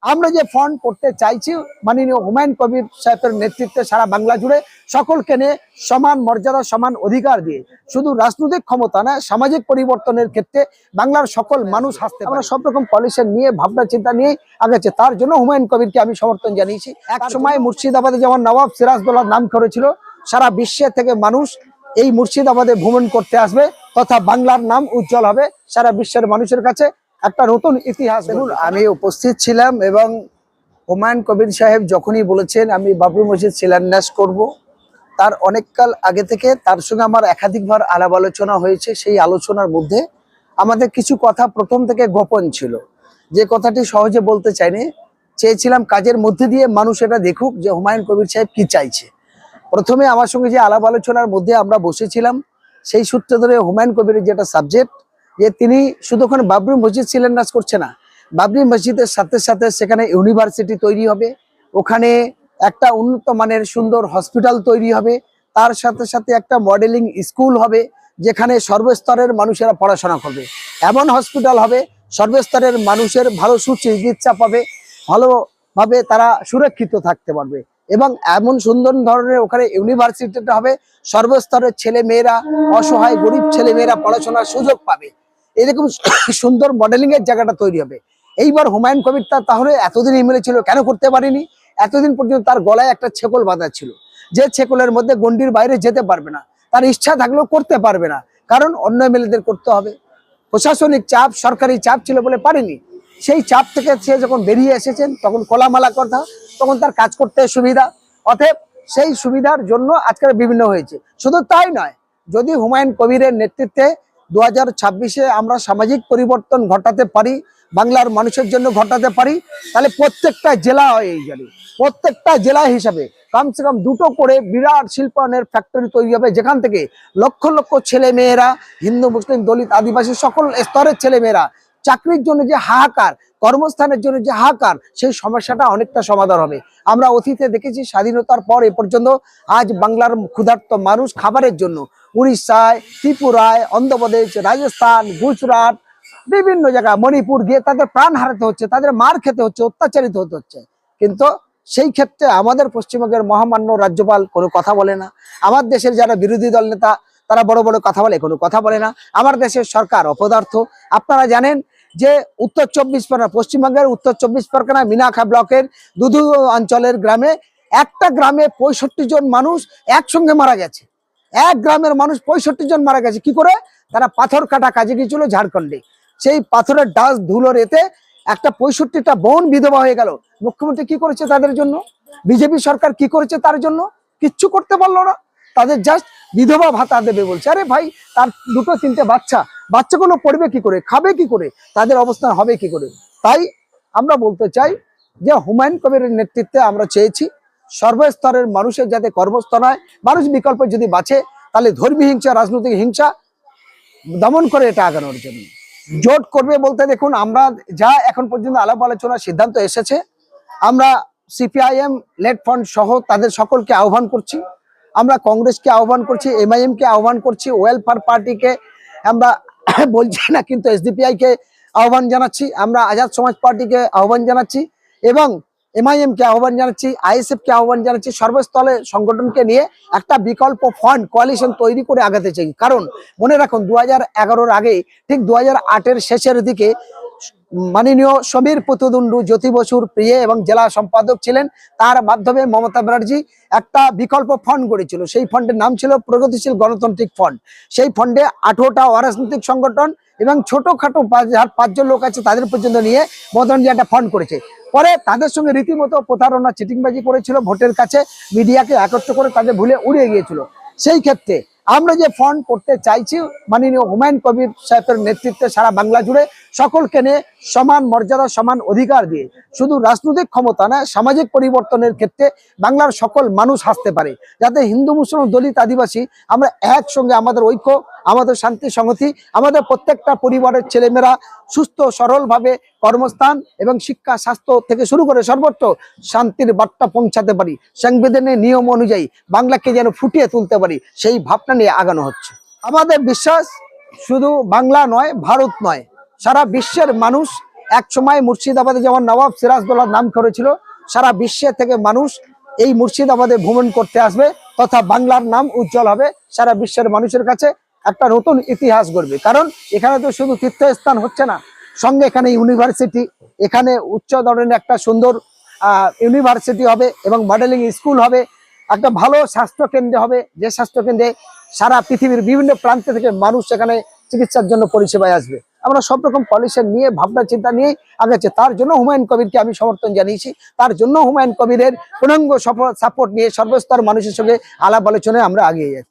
আমরা যে ফন্ড করতে চাইছি মাননীয় হুমায়ুন কবির সাহেবের নেতৃত্বে সারা বাংলা জুড়ে সকলকে নিয়ে সমান মর্যাদা সমান অধিকার দিয়ে শুধু রাজনৈতিক ক্ষমতা না সামাজিক পরিবর্তনের ক্ষেত্রে বাংলার সকল মানুষ হাসতে আমরা সব রকম পলিসি নিয়ে ভাবনা চিন্তা নিয়ে আগাচ্ছে। তার জন্য হুমায়ুন কবিরকে আমি সমর্থন জানিয়েছি। এক সময় মুর্শিদাবাদে যেমন নবাব সিরাজদৌল্লার নাম করেছিল, সারা বিশ্বের থেকে মানুষ এই মুর্শিদাবাদে ভ্রমণ করতে আসবে তথা বাংলার নাম উজ্জ্বল হবে সারা বিশ্বের মানুষের কাছে, একটা নতুন ইতিহাস। দেখুন, আমি উপস্থিত ছিলাম এবং হুমায়ুন কবির সাহেব যখনই বলেছেন আমি বাবরি মসজিদ শিলান্যাস করব, তার অনেককাল আগে থেকে তার সঙ্গে আমার একাধিকবার আলাপ আলোচনা হয়েছে। সেই আলোচনার মধ্যে আমাদের কিছু কথা প্রথম থেকে গোপন ছিল, যে কথাটি সহজে বলতে চাইনি। চেয়েছিলাম কাজের মধ্যে দিয়ে মানুষ এটা দেখুক যে হুমায়ুন কবির সাহেব কি চাইছে। প্রথমে আমার সঙ্গে যে আলাপ আলোচনার মধ্যে আমরা বসেছিলাম, সেই সূত্রে ধরে হুমায়ুন কবিরের যেটা সাবজেক্ট, যে তিনি শুধু ওখানে বাবরি মসজিদ শিলান্যাস করছে না, বাবরি মসজিদের সাথে সাথে সেখানে ইউনিভার্সিটি তৈরি হবে, ওখানে একটা উন্নত মানের সুন্দর হসপিটাল তৈরি হবে, তার সাথে সাথে একটা মডেলিং স্কুল হবে যেখানে সর্বস্তরের মানুষেরা পড়াশোনা করবে, এমন হসপিটাল হবে সর্বস্তরের মানুষের ভালো সুচিকিৎসা পাবে, ভালোভাবে তারা সুরক্ষিত থাকতে পারবে, এবং এমন সুন্দর ধরনের ওখানে ইউনিভার্সিটিটা হবে সর্বস্তরের ছেলে মেয়েরা, অসহায় গরিব ছেলে মেয়েরা পড়াশোনার সুযোগ পাবে। এরকম সুন্দর মডেলিং এর জায়গাটা তৈরি হবে। এইবার হুমায়ুন কবির তাহলে এতদিন এমএলএ ছিল, কেন করতে পারেনি? এতদিন পর্যন্ত তার গলায় একটা ছেকল বাঁধা ছিল, যে ছেকলের মধ্যে গন্ডির বাইরে যেতে পারবে না, তার ইচ্ছা থাকলেও করতে পারবে না, কারণ অন্য এমএলএদের করতে হবে। প্রশাসনিক চাপ, সরকারি চাপ ছিল বলে পারেনি। সেই চাপ থেকে সে যখন বেরিয়ে এসেছেন তখন কোলামালা কথা, তখন তার কাজ করতে সুবিধা, অতএব সেই সুবিধার জন্য আজকের বিভিন্ন হয়েছে। শুধু তাই নয়, যদি হুমায়ুন কবিরের নেতৃত্বে 2026-এ আমরা সামাজিক পরিবর্তন ঘটাতে পারি, বাংলার মানুষের জন্য ঘটাতে পারি, তাহলে প্রত্যেকটা জেলা হয়ে যাবে, প্রত্যেকটা জেলা হিসাবে কমসে কম দুটো করে বিরাট শিল্পায়নের ফ্যাক্টরি তৈরি হবে, যেখান থেকে লক্ষ লক্ষ ছেলে মেয়েরা, হিন্দু মুসলিম দলিত আদিবাসী সকল স্তরের ছেলে মেয়েরা চাকরির জন্য যে হাহাকার, কর্মস্থানের জন্য যে হাহাকার, সেই সমস্যাটা অনেকটা সমাধান হবে। আমরা অতীতে দেখেছি স্বাধীনতার পর এ পর্যন্ত আজ বাংলার ক্ষুধার্ত মানুষ খাবারের জন্য উড়িষ্যায়, ত্রিপুরায়, অন্ধ্রপ্রদেশ, রাজস্থান, গুজরাট, বিভিন্ন জায়গায়, মণিপুর গিয়ে তাদের প্রাণ হারাতে হচ্ছে, তাদের মার খেতে হচ্ছে, অত্যাচারিত হতে হচ্ছে। কিন্তু সেই ক্ষেত্রে আমাদের পশ্চিমবঙ্গের মহামান্য রাজ্যপাল কোনো কথা বলে না, আমার দেশের যারা বিরোধী দল নেতা তারা বড় বড় কথা বলে, কোনো কথা বলে না। আমার দেশের সরকার অপদার্থ। আপনারা জানেন যে উত্তর 24 পরগনা, পশ্চিমবঙ্গের উত্তর 24 পরগনা মিনাখা ব্লকের দুধু অঞ্চলের গ্রামে, একটা গ্রামে 65 জন মানুষ একসঙ্গে মারা গেছে। এক গ্রামের মানুষ 65 জন মারা গেছে। কি করে? তারা পাথর কাটা কাজে গিয়েছিল ঝাড়খণ্ডে, সেই পাথরের ডাস্ট ধুলোর এতে একটা 65টা বোন বিধবা হয়ে গেল। মুখ্যমন্ত্রী কি করেছে তাদের জন্য? বিজেপি সরকার কি করেছে তার জন্য? কিচ্ছু করতে পারলো না। তাদের জাস্ট বিধবা ভাতা দেবে বলছে। আরে ভাই, তার দুটো তিনটে বাচ্চাগুলো পড়বে কি করে, খাবে কি করে, তাদের অবস্থান হবে কি করে? তাই আমরা বলতে চাই যে হুমায়ুন কবিরের নেতৃত্বে আমরা চেয়েছি সর্বস্তরের মানুষের যাতে কর্মস্থল হয়, মানুষ বিকল্প যদি বাঁচে, তাহলে ধর্মী হিংসা, রাজনৈতিক হিংসা দমন করে এটা আগানোর জন্য জোট করবে। বলতে দেখুন, আমরা যা এখন পর্যন্ত আলাপ আলোচনার সিদ্ধান্ত এসেছে, আমরা সিপিআইএম লেড ফ্রন্ট সহ তাদের সকলকে আহ্বান করছি, আমরা কংগ্রেসকে আহ্বান করছি, এমআইএম কে আহ্বান করছি, ওয়েলফেয়ার পার্টিকে আমরা বলছি না, কিন্তু এসডিপিআই কে আহ্বান জানাচ্ছি, আমরা আজাদ সমাজ পার্টিকে আহ্বান জানাচ্ছি, এবং এমআইএম কে আহ্বান জানাচ্ছি, আইএসএফ কে আহ্বান জানাচ্ছি। সর্বস্তরে সংগঠনকে নিয়ে একটা বিকল্প ফ্রন্ট কোয়ালিশন তৈরি করে আগাতে চাই। কারণ মনে রাখুন, 2011-র আগে, ঠিক 2008-এর শেষের দিকে মাননীয় সমীর প্রতিদ্বন্দ্বী জ্যোতি বসুর প্রিয় এবং জেলা সম্পাদক ছিলেন, তার মাধ্যমে মমতা ব্যানার্জি একটা বিকল্প ফান্ড গড়েছিল। সেই ফান্ডের নাম ছিল প্রগতিশীল গণতান্ত্রিক ফান্ড। সেই ফান্ডে 18টা অরাজনৈতিক সংগঠন এবং ছোটখাটো 5জন লোক আছে তাদের পর্যন্ত নিয়ে মদন একটা ফান্ড করেছে। পরে তাদের সঙ্গে রীতিমতো প্রতারণা, চিটিংবাজি করেছিল, ভোটের কাছে মিডিয়াকে একত্র করে তাদের ভুলে উড়িয়ে গিয়েছিল। সেই ক্ষেত্রে আমরা যে ফান্ড করতে চাইছি মাননীয় হুমায়ুন কবির সাহেবের নেতৃত্বে সারা বাংলা জুড়ে সকলকে নিয়ে সমান মর্যাদা সমান অধিকার দিয়ে শুধু রাজনৈতিক ক্ষমতা না সামাজিক পরিবর্তনের ক্ষেত্রে বাংলার সকল মানুষ হাসতে পারে, যাতে হিন্দু মুসলিম দলিত আদিবাসী আমরা একসঙ্গে, আমাদের ঐক্য, আমাদের শান্তি সংহতি, আমাদের প্রত্যেকটা পরিবারের ছেলেমেয়েরা সুস্থ সরলভাবে কর্মস্থান এবং শিক্ষা স্বাস্থ্য থেকে শুরু করে সর্বত্র শান্তির বার্তা পৌঁছাতে পারি, সংবিধানের নিয়ম অনুযায়ী বাংলাকে যেন ফুটিয়ে তুলতে পারি, সেই ভাবনা নিয়ে আগানো হচ্ছে। আমাদের বিশ্বাস শুধু বাংলা নয়, ভারত নয়, সারা বিশ্বের মানুষ এক সময় মুর্শিদাবাদে যেমন নবাব সিরাজদৌল্লার নাম করেছিল, সারা বিশ্বের থেকে মানুষ এই মুর্শিদাবাদে ভ্রমণ করতে আসবে, তথা বাংলার নাম উজ্জ্বল হবে সারা বিশ্বের মানুষের কাছে, একটা নতুন ইতিহাস গড়বে। কারণ এখানে তো শুধু তীর্থস্থান হচ্ছে না, সঙ্গে এখানে ইউনিভার্সিটি, এখানে উচ্চ ধরনের একটা সুন্দর ইউনিভার্সিটি হবে এবং মডেলিং স্কুল হবে, একটা ভালো স্বাস্থ্য কেন্দ্র হবে, যে স্বাস্থ্য কেন্দ্রে সারা পৃথিবীর বিভিন্ন প্রান্ত থেকে মানুষ এখানে চিকিৎসার জন্য পরিষেবায় আসবে। আমরা সব রকম পলিসি নিয়ে ভাবনা চিন্তা নিয়ে আগাচ্ছি। তার জন্য হুমায়ুন কবিরকে আমি সমর্থন জানিয়েছি, তার জন্য হুমায়ুন কবিরের পূর্ণাঙ্গ সাপোর্ট নিয়ে সর্বস্তর মানুষের সঙ্গে আলাপ আলোচনায় আমরা এগিয়ে যাচ্ছি।